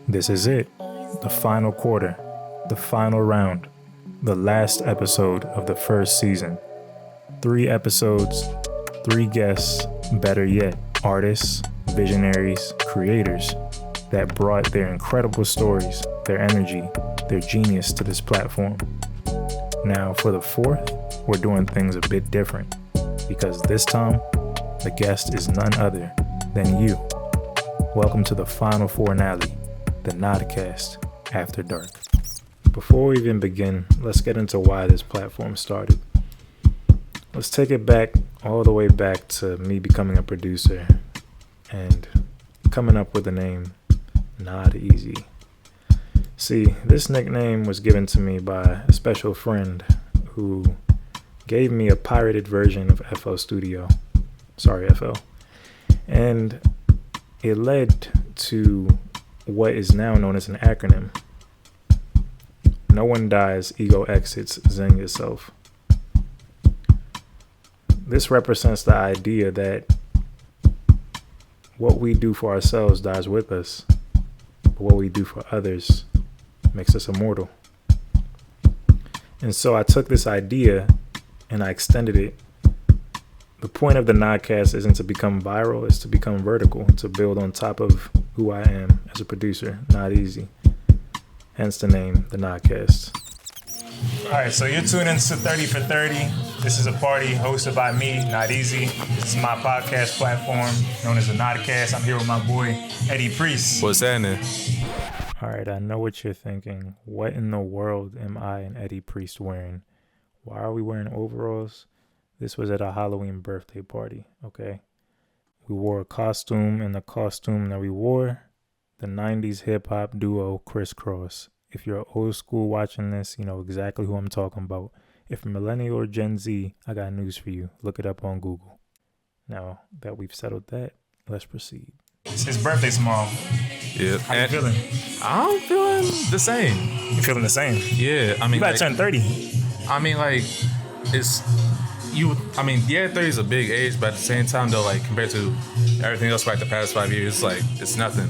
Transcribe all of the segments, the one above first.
This is it. The final quarter. The final round. The last episode of the first season. 3 episodes, 3 guests, better yet, artists, visionaries, creators that brought their incredible stories, their energy, their genius to this platform. Now, for the 4th, we're doing things a bit different because this time, the guest is none other than you. Welcome to the final Fournale, the Nodcast After Dark. Before we even begin, let's get into why this platform started. Let's take it back, all the way back to me becoming a producer and coming up with the name Nod-eezy. See, this nickname was given to me by a special friend who gave me a pirated version of FL Studio. Sorry, FL. And it led to what is now known as an acronym. No one dies, ego exits, zen yourself. This represents the idea that what we do for ourselves dies with us, but what we do for others makes us immortal. And so I took this idea and I extended it. The point of the Nodcast isn't to become viral, it's to become vertical, to build on top of who I am as a producer, Nod-eezy. Hence the name, the Nodcast. All right, so you're tuning into 30 for 30. This is a party hosted by me, Nod-eezy. This is my podcast platform known as the Nodcast. I'm here with my boy, Eddie Priest. What's happening? All right, I know what you're thinking. What in the world am I and Eddie Priest wearing? Why are we wearing overalls? This was at a Halloween birthday party, okay? We wore a costume, and the costume that we wore, the 90s hip-hop duo Criss Cross. If you're old school watching this, you know exactly who I'm talking about. If you're millennial or Gen Z, I got news for you. Look it up on Google. Now that we've settled that, let's proceed. It's his birthday tomorrow. Yeah. How you feeling? I'm feeling the same. You feeling the same? Yeah. I mean, you about to turn 30. I mean, like, it's... yeah, 30 is a big age, but at the same time, though, like, compared to everything else for, like, the past 5 years, it's like, it's nothing.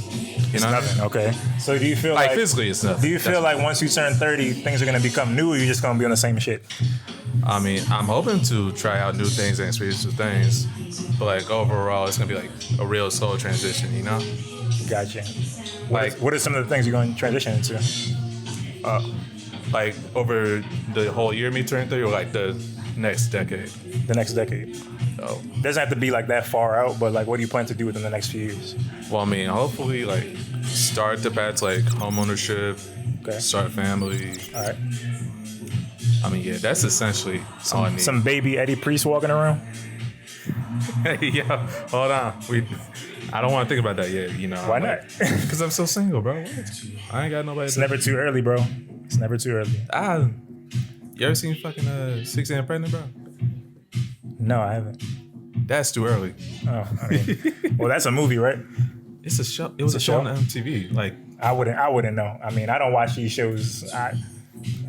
It's nothing, okay. So do you feel like physically, it's nothing. Do you feel like once you turn 30, things are going to become new, or you're just going to be on the same shit? I mean, I'm hoping to try out new things and experience new things, but, like, overall, it's going to be, like, a real soul transition, you know? Gotcha. What are some of the things you're going to transition into? Like, over the whole year me turning 30, or, like, the next decade? The next decade. Oh. Doesn't have to be like that far out, but like what do you plan to do within the next few years? Well, I mean, hopefully like start the path to like home ownership, start a family. All right. I mean, yeah, that's essentially all I need. Some baby Eddie Priest walking around? Hey, yo, hold on. I don't want to think about that yet, you know. Why not? Because I'm so single, bro. I ain't got nobody. It's never too early, bro. It's never too early. You ever seen fucking 16 and Pregnant, bro? No, I haven't. That's too early. Oh, I mean, well, that's a movie, right? It's a show. It was a show on MTV. Like, I wouldn't know. I mean, I don't watch these shows.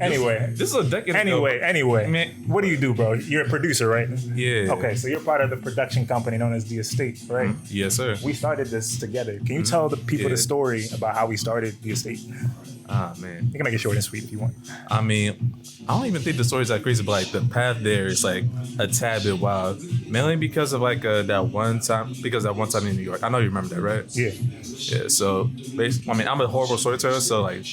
Anyway. This is a decade ago. Anyway. Man, what do you do, bro? You're a producer, right? Yeah. Okay, so you're part of the production company known as The Estate, right? Yes, sir. We started this together. Can you tell the people the story about how we started The Estate? Ah, man. You can make it short and sweet if you want. I mean, I don't even think the story's that crazy, but like the path there is like a tad bit wild. Mainly because of like that one time in New York. I know you remember that, right? Yeah. Yeah, so I mean, I'm a horrible storyteller, so like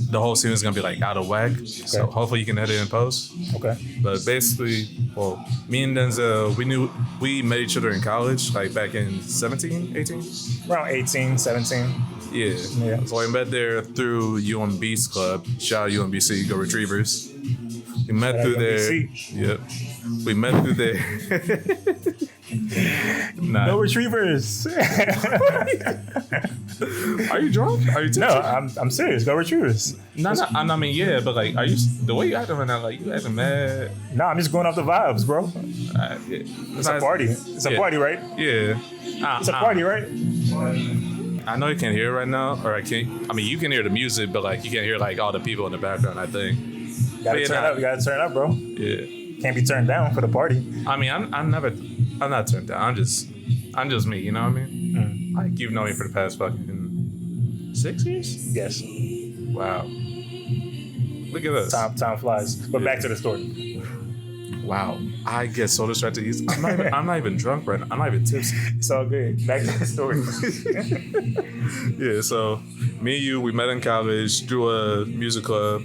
the whole scene is gonna be like out of whack. Okay. So hopefully you can edit in post. Okay. But basically, well, me and Denzel, we met each other in college, like back in 17, 18? Around 18, 17. Yeah. So I met there through UMB's club. Shout out UMBC, go Retrievers. We met through there. Yep. We met through there. No Retrievers. Are you drunk? Are you tipsy? No, I'm serious. Go Retrievers. No, I mean, yeah, but like, are you the way you acting right now? Like, you acting mad? No, I'm just going off the vibes, bro. Yeah. It's a party. It's a party, right? Yeah. It's a party, right? I know you can't hear it right now, or I mean, you can hear the music, but like, you can't hear like all the people in the background, I think. You gotta turn up, bro. Yeah. Can't be turned down for the party. I mean, I'm not turned down. I'm just me, you know what I mean? Like, you've known me for the past fucking 6 years? Yes. Wow. Look at us. Time flies. But back to the story. Wow. I get so distracted. I'm not even drunk right now. I'm not even tipsy. It's all good. Back to the story. Yeah, so me and you, we met in college through a music club.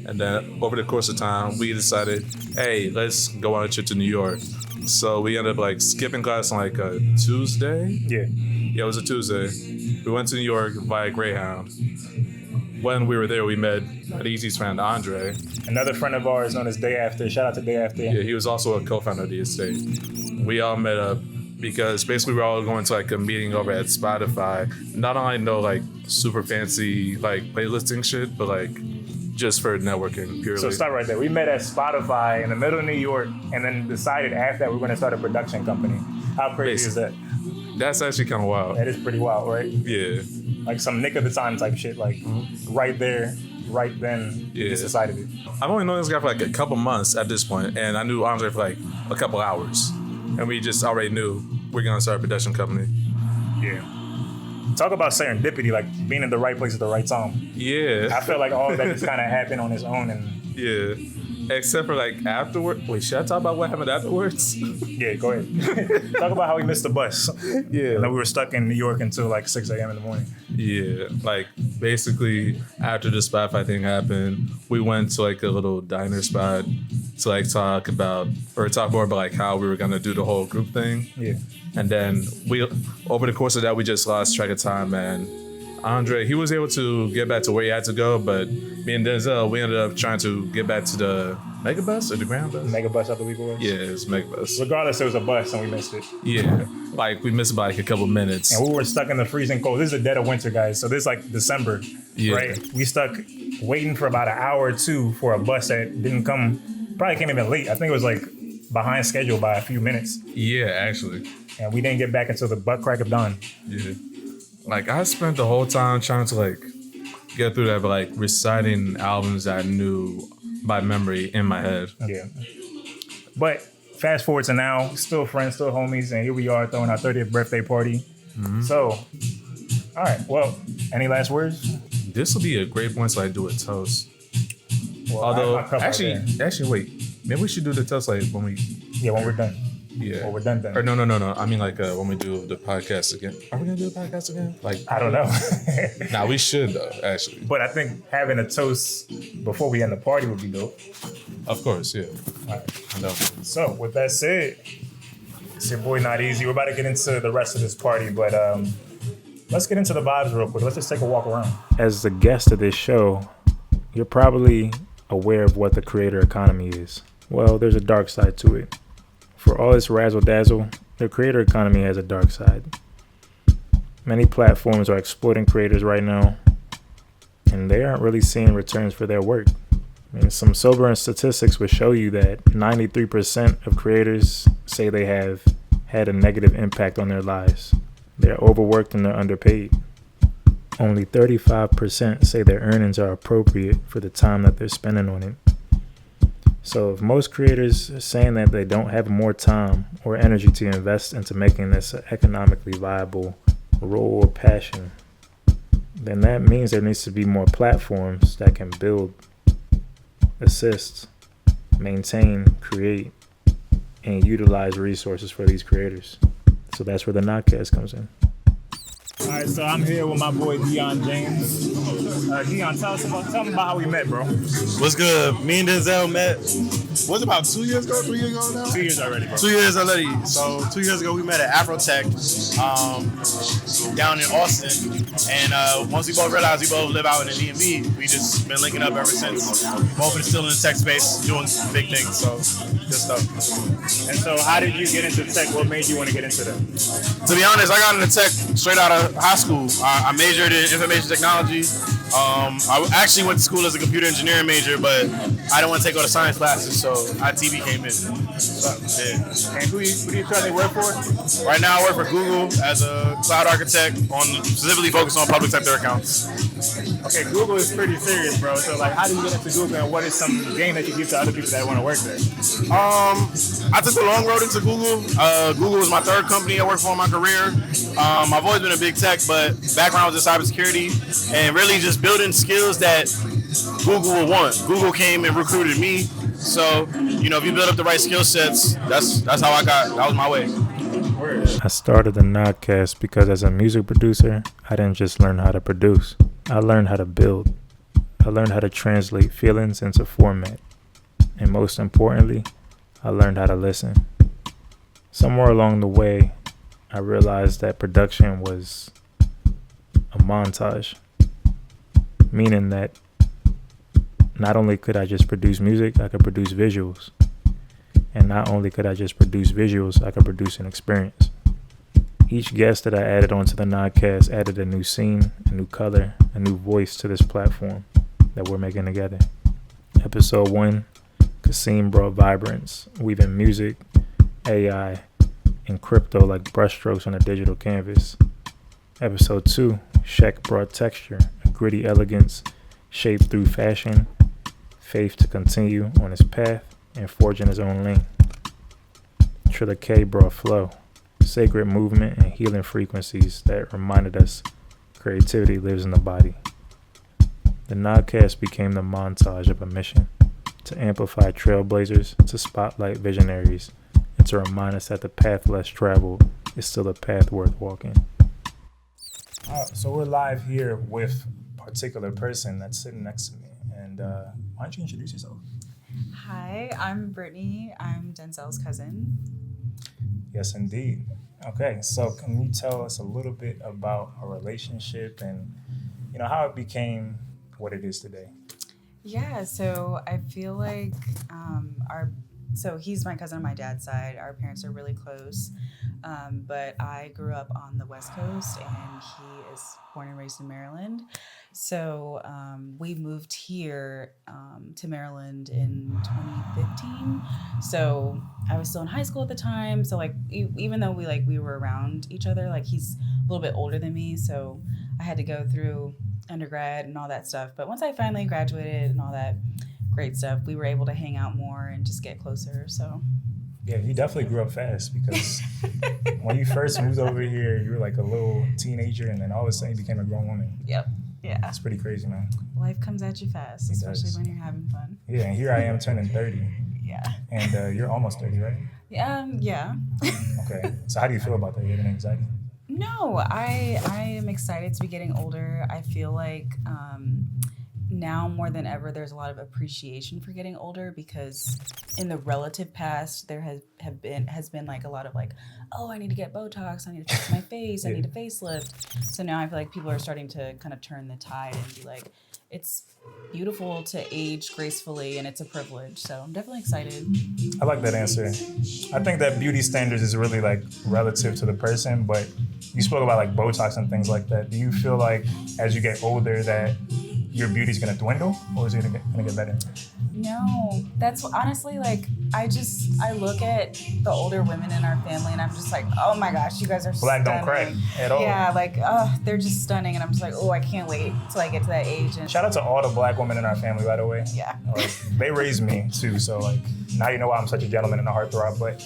And then over the course of time, we decided, hey, let's go on a trip to New York. So we ended up like skipping class on like a Tuesday. Yeah. Yeah, it was a Tuesday. We went to New York via Greyhound. When we were there, we met Nod-eezy's friend, Andre. Another friend of ours known as Day After. Shout out to Day After. Yeah, he was also a co-founder of the estate. We all met up because basically we're all going to like a meeting over at Spotify. Not only know like super fancy like playlisting shit, but like just for networking purely. So stop right there. We met at Spotify in the middle of New York and then decided after that we were going to start a production company. How crazy is that? That's actually kind of wild. That is pretty wild, right? Yeah. Like some nick of the time type shit. Like right there, right then, we just decided it. I've only known this guy for like a couple months at this point, and I knew Andre for like a couple hours. And we just already knew we're going to start a production company. Yeah. Talk about serendipity, like being in the right place at the right time. Yeah. I felt like all of that just kind of happened on its own. And yeah. Except for like afterward. Wait, should I talk about what happened afterwards? Yeah, go ahead. Talk about how we missed the bus. Yeah. And then we were stuck in New York until like 6 a.m. in the morning. Yeah. Like basically after the Spotify thing happened, we went to like a little diner spot to like talk more about like how we were gonna do the whole group thing. Yeah. And then over the course of that, we just lost track of time, man. Andre, he was able to get back to where he had to go, but me and Denzel, we ended up trying to get back to the Megabus or the Grand Bus? Megabus, I believe it was. Yeah, it's Megabus. Regardless, it was a bus and we missed it. Yeah, like we missed about like a couple minutes. And we were stuck in the freezing cold. This is the dead of winter, guys. So this is like December, right? We stuck waiting for about an hour or two for a bus that didn't come, probably came even late. I think it was like behind schedule by a few minutes. Yeah, actually. And we didn't get back until the butt crack of dawn. Yeah. Like I spent the whole time trying to like get through that, but like reciting albums that I knew by memory in my head. Yeah. But fast forward to now, still friends, still homies, and here we are throwing our 30th birthday party. Mm-hmm. So, all right. Well, any last words? This will be a great point to like do a toast. Well, although actually, wait. Maybe we should do the toast like when we're done. Yeah. Well, we're done. Or no. I mean, like when we do the podcast again. Are we gonna do the podcast again? Like I don't know. Nah, we should though, actually. But I think having a toast before we end the party would be dope. Of course, yeah. All right. I know. So with that said, it's your boy Nod-eezy. We're about to get into the rest of this party, but let's get into the vibes real quick. Let's just take a walk around. As the guest of this show, you're probably aware of what the creator economy is. Well, there's a dark side to it. For all its razzle-dazzle, the creator economy has a dark side. Many platforms are exploiting creators right now, and they aren't really seeing returns for their work. I mean, some sobering statistics would show you that 93% of creators say they have had a negative impact on their lives. They're overworked and they're underpaid. Only 35% say their earnings are appropriate for the time that they're spending on it. So if most creators are saying that they don't have more time or energy to invest into making this an economically viable role or passion, then that means there needs to be more platforms that can build, assist, maintain, create, and utilize resources for these creators. So that's where the Nodcast comes in. All right, so I'm here with my boy Dion James. Dion, tell me about how we met, bro. What's good? Me and Denzel met, was it about 2 years ago, 3 years ago now? 2 years already, bro. 2 years already. So 2 years ago, we met at Afrotech down in Austin. And once we both realized we both live out in the DMV, we just been linking up ever since. Both are still in the tech space, doing big things, so good stuff. And so how did you get into tech? What made you want to get into that? To be honest, I got into tech straight out of high school. I majored in information technology. I actually went to school as a computer engineering major, but I didn't want to take all the science classes, so IT came in. So, yeah. And who do you currently work for? Right now, I work for Google as a cloud architect, specifically focused on public sector accounts. Okay, Google is pretty serious, bro. So, like, how do you get into Google, and what is some game that you give to other people that want to work there? I took the long road into Google. Google was my third company I worked for in my career. I've always been a big tech, but background was in cybersecurity and really just building skills that Google will want. Google came and recruited me. So, if you build up the right skill sets, that's how that was my way. I started the Nodcast because as a music producer, I didn't just learn how to produce. I learned how to build. I learned how to translate feelings into format. And most importantly, I learned how to listen. Somewhere along the way, I realized that production was a montage, meaning that not only could I just produce music, I could produce visuals. And not only could I just produce visuals, I could produce an experience. Each guest that I added onto the Nodcast added a new scene, a new color, a new voice to this platform that we're making together. Episode 1, Kasim brought vibrance, weaving music, AI, and crypto like brushstrokes on a digital canvas. Episode 2, Shek brought texture, gritty elegance, shaped through fashion, faith to continue on his path, and forging his own lane. Trilla K brought flow, sacred movement, and healing frequencies that reminded us creativity lives in the body. The Nodcast became the montage of a mission to amplify trailblazers, to spotlight visionaries, and to remind us that the path less traveled is still a path worth walking. So we're live here with a particular person that's sitting next to me. And why don't you introduce yourself? Hi, I'm Brittany. I'm Denzel's cousin. Yes, indeed. Okay, so can you tell us a little bit about our relationship and, how it became what it is today? Yeah, so I feel like so he's my cousin on my dad's side. Our parents are really close, but I grew up on the West Coast and he is born and raised in Maryland. So we moved here to Maryland in 2015. So I was still in high school at the time. So like even though we were around each other, like he's a little bit older than me, so I had to go through undergrad and all that stuff. But once I finally graduated and all that great stuff, we were able to hang out more and just get closer. So yeah, you definitely grew up fast because when you first moved over here, you were like a little teenager, and then all of a sudden you became a grown woman. Yep. Yeah. It's pretty crazy, man. Life comes at you fast, especially when you're having fun. Yeah, and here I am turning 30. Yeah. And you're almost 30, right? Yeah. Okay. So how do you feel about that? You have any anxiety? No, I am excited to be getting older. I feel like now more than ever, there's a lot of appreciation for getting older because in the relative past, there has been like a lot of like, oh, I need to get Botox, I need to fix my face, I need a facelift. So now I feel like people are starting to kind of turn the tide and be like, it's beautiful to age gracefully and it's a privilege. So I'm definitely excited. I like that answer. I think that beauty standards is really like relative to the person, but you spoke about like Botox and things like that. Do you feel like as you get older that your beauty's gonna dwindle, or is it gonna get better? No, that's honestly like I look at the older women in our family and I'm just like, oh my gosh, you guys are Black stunning. don't crack at all. Yeah, like they're just stunning, and I'm just like, oh, I can't wait till I get to that age. And Shout out to all the Black women in our family, by the way. Yeah. Like, they raised me too, so like now you know why I'm such a gentleman and a heartthrob. But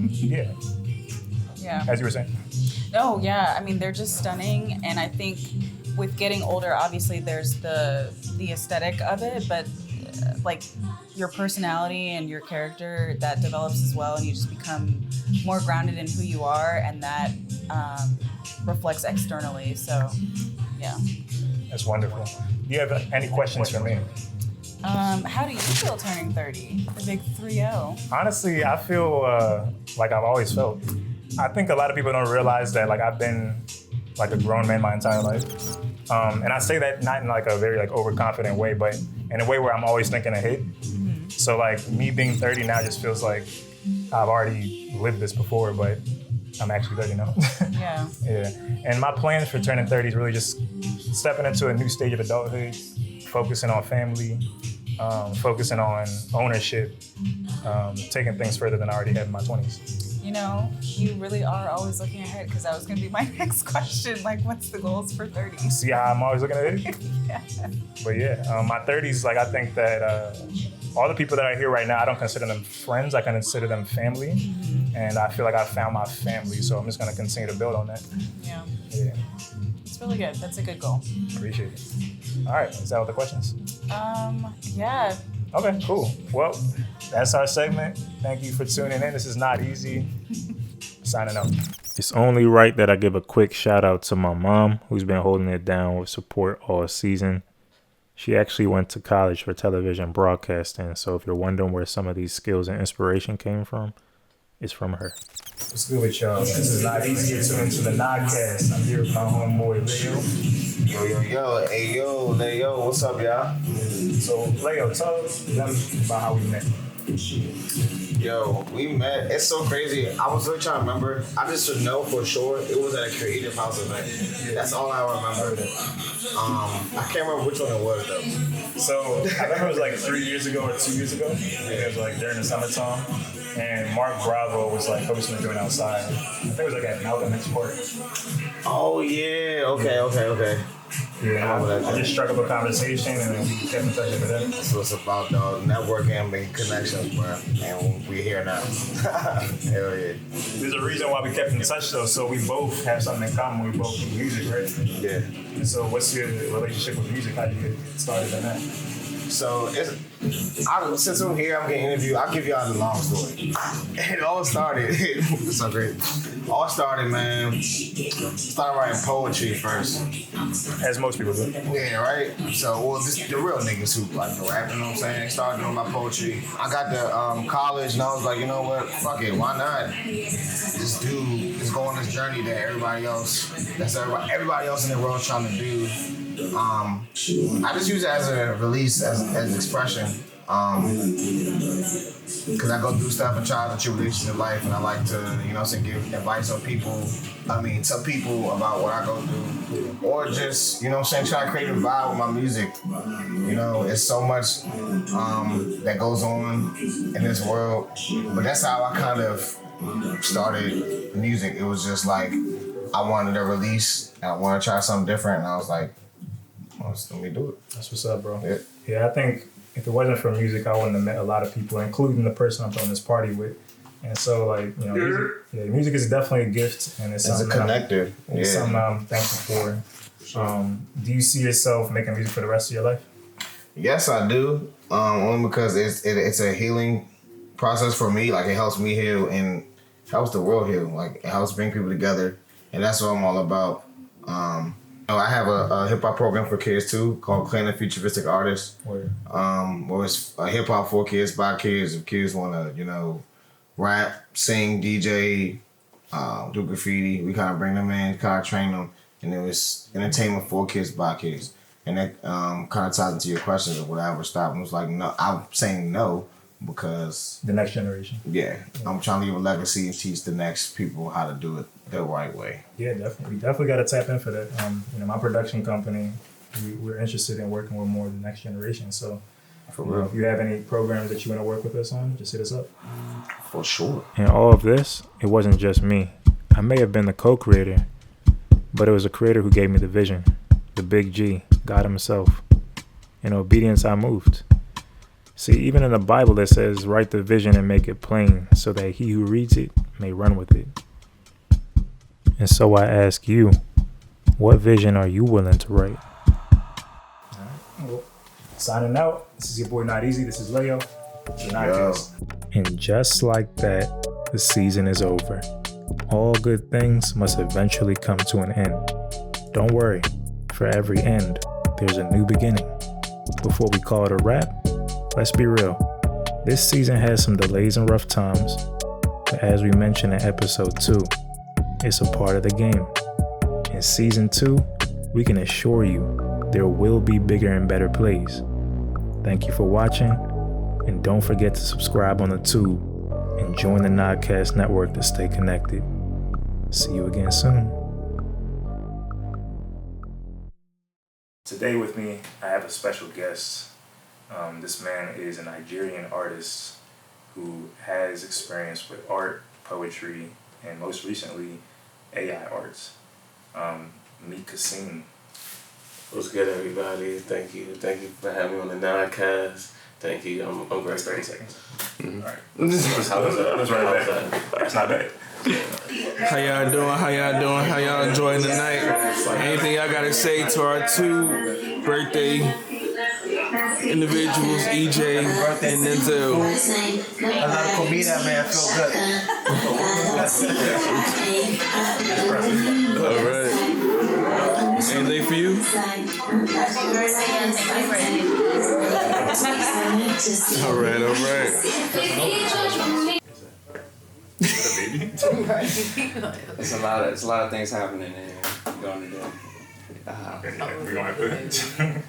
yeah. Yeah. As you were saying. No, yeah. I mean, they're just stunning, and I think with getting older, obviously there's the aesthetic of it, but like your personality and your character that develops as well, and you just become more grounded in who you are, and that reflects externally. So, yeah. That's wonderful. Do you have any questions for me? How do you feel turning 30? The big 3-0. Honestly, I feel like I've always felt. I think a lot of people don't realize that like I've been like a grown man my entire life. And I say that not in like a very like overconfident way, but in a way where I'm always thinking ahead. Mm-hmm. So like me being 30 now just feels like I've already lived this before, but I'm actually 30 now. Yeah. Yeah. And my plans for turning 30 is really just stepping into a new stage of adulthood, focusing on family, focusing on ownership, taking things further than I already had in my 20s. you know, you really are always looking ahead, because that was going to be my next question. Like, what's the goals for 30? See how I'm always looking at it? Yeah. But yeah, my 30s, like I think that all the people that are here right now, I don't consider them friends. I consider them family. And I feel like I found my family. So I'm just going to continue to build on that. Yeah. Yeah. It's really good. That's a good goal. Appreciate it. All right. Is that all the questions? Yeah. Okay, cool. Well, that's our segment. Thank you for tuning in. This is Not Easy. Signing out. It's only right that I give a quick shout out to my mom, who's been holding it down with support all season. She actually went to college for television broadcasting, so if you're wondering where some of these skills and inspiration came from, it's from her. What's good with y'all? This is Not Easy. You're tuning to the Nodcast. I'm here with my homeboy Leo. Yo, hey yo, what's up, y'all? So Leo, tell them about how we met. Yo, we met. It's so crazy. I was really trying to remember. I just know for sure it was at a Creative House event. That's all I remember. I can't remember which one it was though. So I remember it was like 3 years ago or 2 years ago. It was like during the summertime. And Mark Bravo was like hosting a joint outside. I think it was like at Malcolm X Park. Oh yeah. Okay. Yeah, I just struck up a conversation and then we kept in touch with them. That's what it's about, dog. Networking and making connections, bro. And we're here now. Hell yeah. There's a reason why we kept in touch though, so we both have something in common. We both do music, right? Yeah. And so what's your relationship with music? How did you get started in that? So since I'm here, I'm getting interviewed. I'll give y'all the long story. It all started. It's so great. All started, man. Started writing poetry first. As most people do. Yeah, right. So, the real niggas who like the rap, you know what I'm saying? Started doing my poetry. I got to college, and I was like, you know what? Fuck it, why not? Just go on this journey that everybody else in the world trying to do. I just use it as a release, as an expression. Because I go through stuff and trials and tribulations in life, and I like to, you know, give advice on people. Tell people about what I go through, or just, you know, try to create a vibe with my music. You know, it's so much that goes on in this world, but that's how I kind of started music. It was just like I wanted a release, I wanted to try something different, and I was like, let me do it. That's what's up, bro. Yeah. Yeah, I think if it wasn't for music, I wouldn't have met a lot of people, including the person I'm throwing this party with. And so, like, you know, music is definitely a gift, and it's a connector. It's something I'm thankful for. Do you see yourself making music for the rest of your life? Yes, I do. Only because it's a healing process for me. Like, it helps me heal and helps the world heal. Like, it helps bring people together, and that's what I'm all about. I have a hip hop program for kids too, called Clan Futuristic Artists. Where it's a hip hop for kids, by kids. If kids want to, you know, rap, sing, DJ, do graffiti, we kind of bring them in, kind of train them, and it was entertainment for kids, by kids. And that kind of ties into your questions of would I ever stop? And it was like, no, I'm saying no because the next generation. Yeah, I'm trying to leave a legacy and teach the next people how to do it the right way. Yeah, definitely. We definitely got to tap in for that. You know, my production company, we're interested in working with more of the next generation. So, for real, if you have any programs that you want to work with us on, just hit us up. For sure. And all of this, it wasn't just me. I may have been the co-creator, but it was a creator who gave me the vision, the big G, God himself. In obedience, I moved. See, even in the Bible, it says, write the vision and make it plain so that he who reads it may run with it. And so I ask you, what vision are you willing to write? All right. Well, signing out. This is your boy Not Easy. This is Leo. And just like that, the season is over. All good things must eventually come to an end. Don't worry. For every end, there's a new beginning. Before we call it a wrap, let's be real. This season has some delays and rough times, but as we mentioned in episode 2, it's a part of the game. In season 2, we can assure you there will be bigger and better plays. Thank you for watching, and don't forget to subscribe on the tube and join the Nodcast network to stay connected. See you again soon. Today with me, I have a special guest. This man is a Nigerian artist who has experience with art, poetry, and most recently, AI arts. Meet Kasim. What's good, everybody? Thank you for having me on the Nodcast. Thank you. I'm great. 30 seconds. Mm-hmm. All right. How was that? That's That's not bad. How y'all doing? How y'all enjoying the night? Anything y'all gotta say to our 2 birthday individuals, EJ and Denzel? A lot of comida, man. I feel good. All right. Anything for you? All right. It's a lot of things happening in here. Going to do. We're going to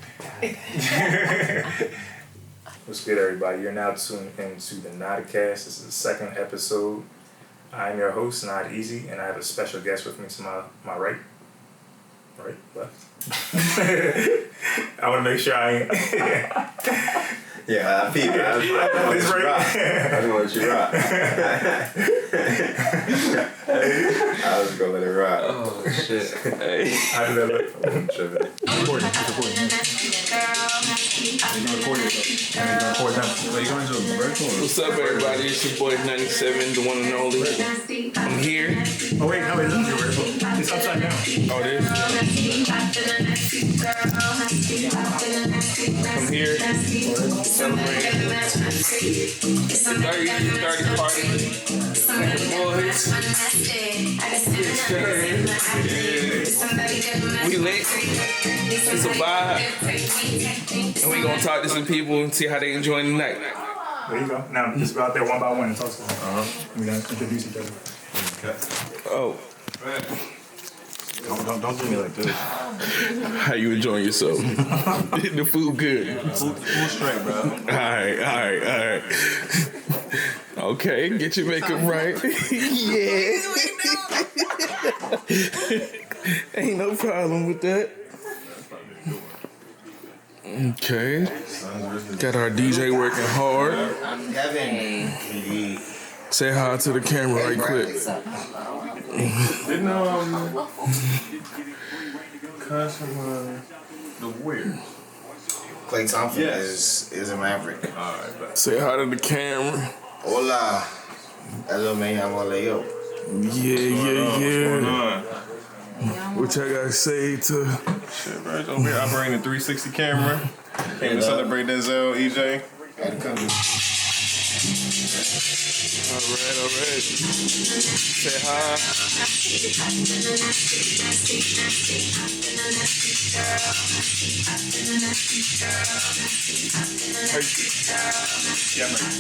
What's good, everybody? You're now tuned into the Nodcast. This is the 2nd episode. I'm your host, Nod-eezy, and I have a special guest with me to my right. Right? Left? I want to make sure I ain't... Yeah, I feel it. I It's right. just want you rock. I was gonna let it rock. Oh shit! Hey. How did that look? It's recording. You're gonna record yourself. And you're gonna record them. Are you going to do a virtual? What's up, everybody? It's your boy 97, the one and only. I'm here. Oh wait, no, it isn't your virtual. It's upside down. Oh, it is? I'm here celebrating the 30 party. Like the boys. We lit. It's a vibe. And we gonna talk to some people and see how they enjoying the night. There you go. Now just go out there one by one and talk to them. We're gonna introduce each other. Oh, Don't do me like this. how you enjoying yourself? The food good. Full straight, bro. Alright. Okay, get your makeup right. Yeah. Ain't no problem with that. Okay. Got our DJ working hard. Kevin. Say hi to the camera right quick. Didn't cuz from the Warriors. Klay Thompson is a Maverick. Alright, Say hi to the camera. Hola. Hello, man. I'm Leo. Yeah. What y'all gotta say to... Shit, bro. Over here operating a 360 camera. Came to celebrate Denzel, EJ. Had to come to Alright. Say hi. Yeah, man.